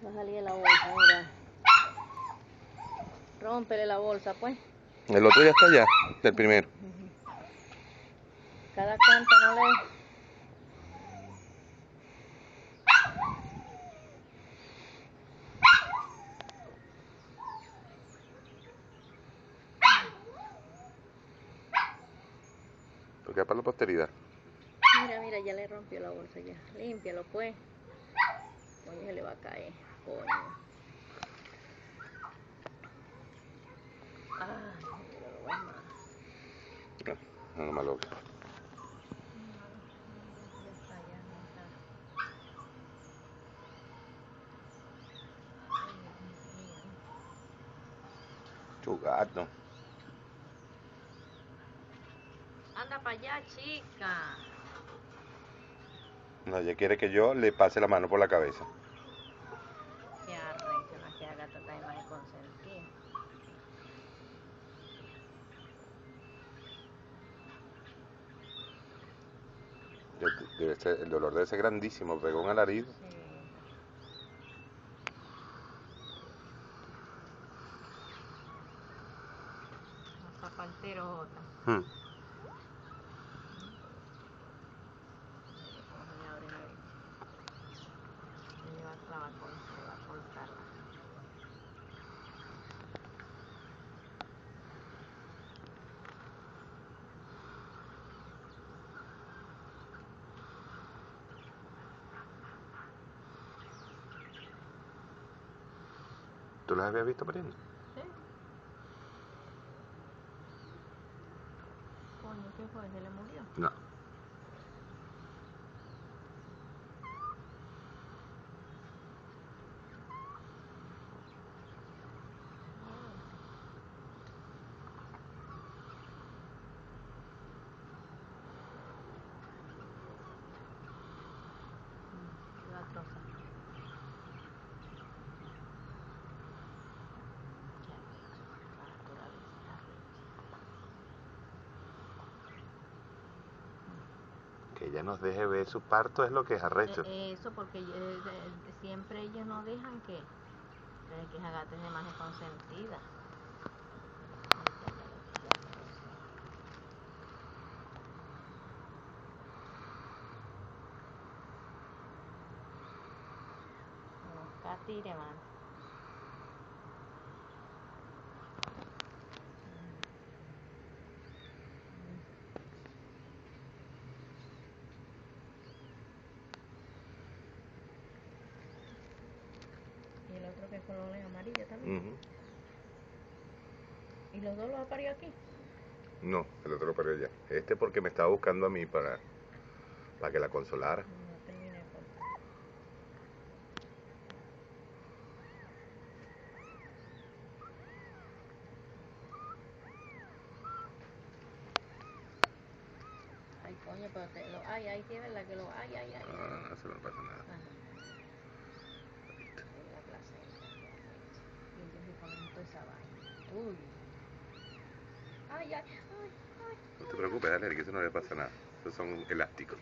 Va a salir de la bolsa, mira. Rómpele la bolsa, pues. El otro ya está allá, del primero. Cada cuánto no le... Porque es para la posteridad. Mira, mira, ya le rompió la bolsa ya. Límpialo, pues. Coño, se le va a caer. Coño. Ay, mira, lo va más. No me lo veo. Ya está, ya no está. Ay, Dios mío. Chugato. Anda para allá, chica. No, ella quiere que yo le pase la mano por la cabeza. Qué arrecho, no es que haga tratar de más de consentir. Debe ser, el dolor debe ser grandísimo, pegó un alarido. Sí. Una zapalterota. Vamos a abrir la leche. Le va a cortarla. ¿Tú las habías visto pariendo? ¿Sí? Coño, ¿qué fue? ¿Se le murió? No. La troza. Que ella nos deje ver su parto es lo que es arrecho. Eso porque siempre ellos no dejan que Agata es más consentida. No, catire, man. Y el otro que es color amarillo también. ¿Y los dos los ha parido aquí? No, el otro lo parió allá. Este porque me estaba buscando a mí para que la consolara. No terminé de cortar. Ay, coño, pero ahí tiene la que lo... Ay. No, eso no pasa nada. Ajá. En la placenta. Y ellos se ponen toda esa vaina. Uy. Ay. No te preocupes, dale, que eso no le pasa nada. Esos son elásticos.